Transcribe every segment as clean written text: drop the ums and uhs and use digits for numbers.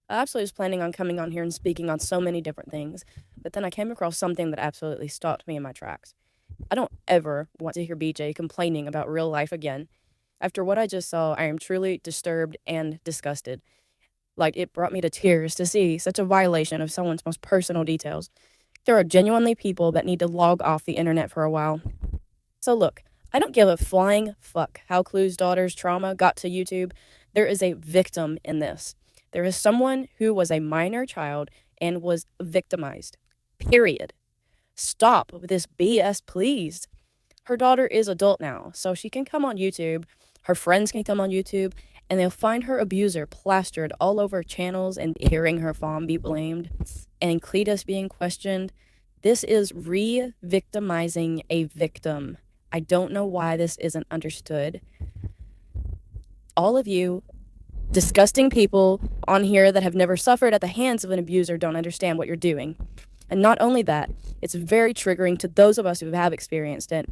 I absolutely was planning on coming on here and speaking on so many different things, but then I came across something that absolutely stopped me in my tracks. I don't ever want to hear BJ complaining about real life again. After what I just saw, I am truly disturbed and disgusted. Like, it brought me to tears to see such a violation of someone's most personal details. There are genuinely people that need to log off the internet for a while. So, look, I don't give a flying fuck how Clue's daughter's trauma got to YouTube. There is a victim in this. There is someone who was a minor child and was victimized. Period. Stop with this BS, please. Her daughter is adult now, so she can come on YouTube. Her friends can come on YouTube, and they'll find her abuser plastered all over channels and hearing her mom be blamed and Cletus being questioned. This is re-victimizing a victim. I don't know why this isn't understood. All of you disgusting people on here that have never suffered at the hands of an abuser don't understand what you're doing. And not only that, it's very triggering to those of us who have experienced it.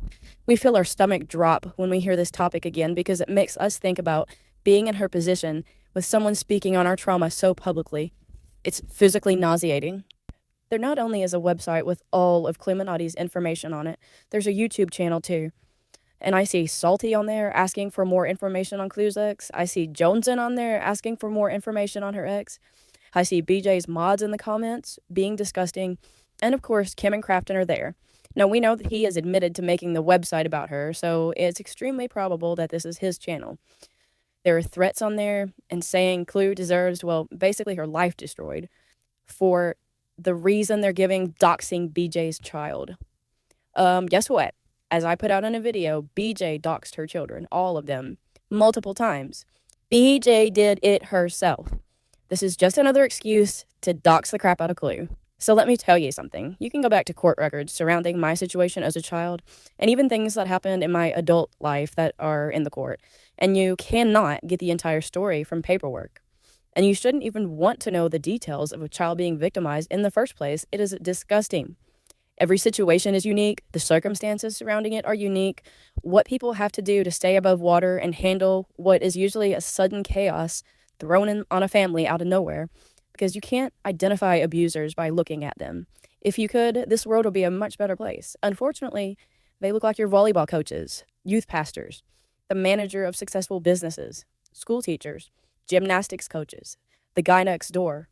We feel our stomach drop when we hear this topic again because it makes us think about being in her position with someone speaking on our trauma so publicly. It's physically nauseating. There not only is a website with all of Clementati's information on it, there's a YouTube channel too. And I see Salty on there asking for more information on Clue's ex. I see Joneson on there asking for more information on her ex. I see BJ's mods in the comments being disgusting. And of course, Kim and Crafton are there. Now, we know that he has admitted to making the website about her, so it's extremely probable that this is his channel. There are threats on there and saying Clue deserves, well, basically her life destroyed for the reason they're giving doxing BJ's child. Guess what? As I put out in a video, BJ doxed her children, all of them, multiple times. BJ did it herself. This is just another excuse to dox the crap out of Clue. So let me tell you something. You can go back to court records surrounding my situation as a child, and even things that happened in my adult life that are in the court, and you cannot get the entire story from paperwork. And you shouldn't even want to know the details of a child being victimized in the first place. It is disgusting. Every situation is unique. The circumstances surrounding it are unique. What people have to do to stay above water and handle what is usually a sudden chaos thrown in on a family out of nowhere, because you can't identify abusers by looking at them. If you could, this world would be a much better place. Unfortunately, they look like your volleyball coaches, youth pastors, the manager of successful businesses, school teachers, gymnastics coaches, the guy next door.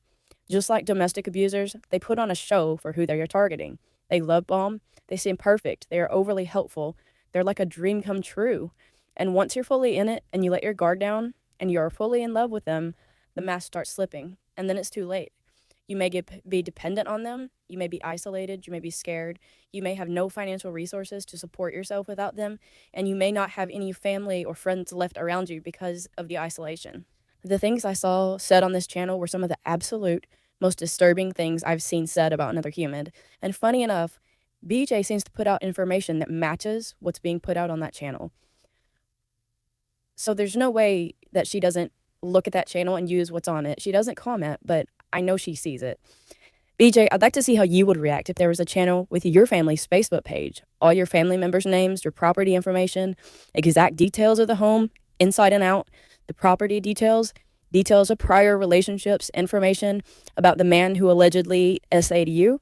Just like domestic abusers, they put on a show for who they are targeting. They love bomb. They seem perfect. They are overly helpful. They're like a dream come true. And once you're fully in it and you let your guard down and you are fully in love with them, the mask starts slipping. And then it's too late. You may be dependent on them. You may be isolated. You may be scared. You may have no financial resources to support yourself without them. And you may not have any family or friends left around you because of the isolation. The things I saw said on this channel were some of the absolute most disturbing things I've seen said about another human. And funny enough, BJ seems to put out information that matches what's being put out on that channel. So there's no way that she doesn't look at that channel and use what's on it. She doesn't comment, but I know she sees it. BJ, I'd like to see how you would react if there was a channel with your family's Facebook page, all your family members' names, your property information, exact details of the home, inside and out, the property details, details of prior relationships, information about the man who allegedly SA'd you,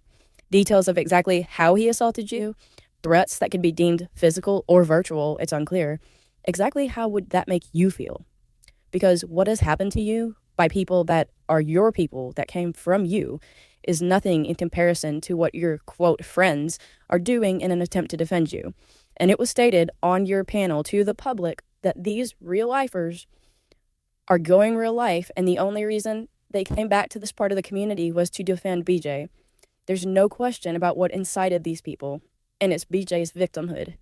details of exactly how he assaulted you, threats that could be deemed physical or virtual, it's unclear. Exactly how would that make you feel? Because what has happened to you by people that are your people that came from you is nothing in comparison to what your, quote, friends are doing in an attempt to defend you. And it was stated on your panel to the public that these real-lifers are going real life, and the only reason they came back to this part of the community was to defend BJ. There's no question about what incited these people, and it's BJ's victimhood.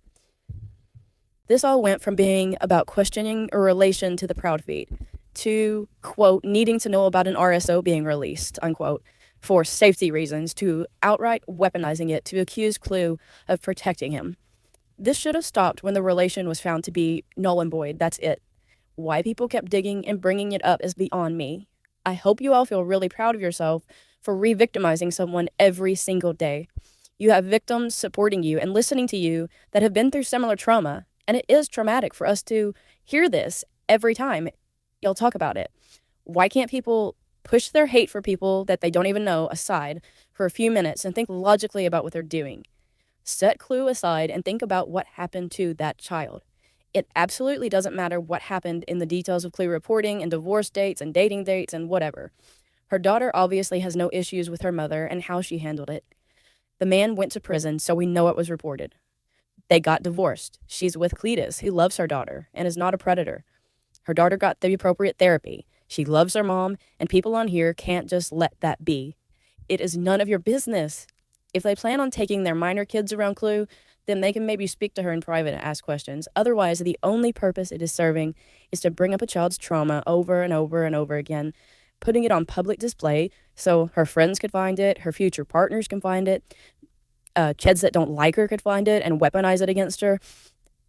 This all went from being about questioning a relation to the Proud Feet to, quote, needing to know about an RSO being released, unquote, for safety reasons, to outright weaponizing it to accuse Clue of protecting him. This should have stopped when the relation was found to be null and void. That's it. Why people kept digging and bringing it up is beyond me. I hope you all feel really proud of yourself for re-victimizing someone every single day. You have victims supporting you and listening to you that have been through similar trauma, and it is traumatic for us to hear this every time y'all talk about it. Why can't people Push their hate for people that they don't even know aside for a few minutes and think logically about what they're doing. Set Clue aside and think about what happened to that child. It absolutely doesn't matter what happened in the details of Clue reporting and divorce dates and dating dates and whatever. Her daughter obviously has no issues with her mother and how she handled it. The man went to prison, so we know it was reported. They got divorced. She's with Cletus, who loves her daughter and is not a predator. Her daughter got the appropriate therapy. She loves her mom, and people on here can't just let that be. It is none of your business. If they plan on taking their minor kids around Clue, then they can maybe speak to her in private and ask questions. Otherwise, the only purpose it is serving is to bring up a child's trauma over and over and over again, putting it on public display so her friends could find it, her future partners can find it, kids that don't like her could find it and weaponize it against her.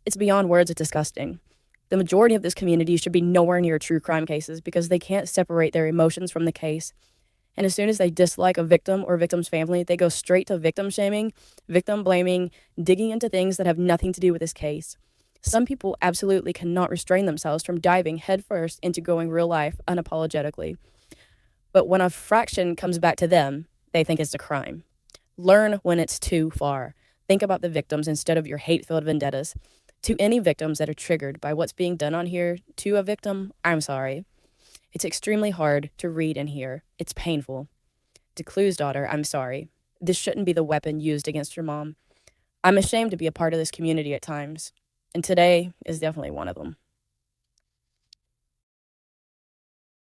It's beyond words, it's disgusting. The majority of this community should be nowhere near true crime cases because they can't separate their emotions from the case. And as soon as they dislike a victim or victim's family, they go straight to victim shaming, victim blaming, digging into things that have nothing to do with this case. Some people absolutely cannot restrain themselves from diving headfirst into going real life unapologetically. But when a fraction comes back to them, they think it's a crime. Learn when it's too far. Think about the victims instead of your hate-filled vendettas. To any victims that are triggered by what's being done on here to a victim, I'm sorry. It's extremely hard to read and hear. It's painful. To Clue's daughter, I'm sorry. This shouldn't be the weapon used against your mom. I'm ashamed to be a part of this community at times, and today is definitely one of them.